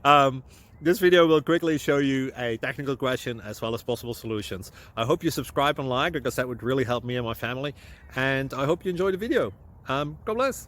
um, this video will quickly show you a technical question as well as possible solutions. I hope you subscribe and like, because that would really help me and my family. And I hope you enjoy the video. God bless.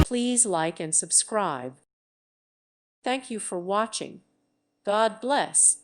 Please like and subscribe. Thank you for watching. God bless.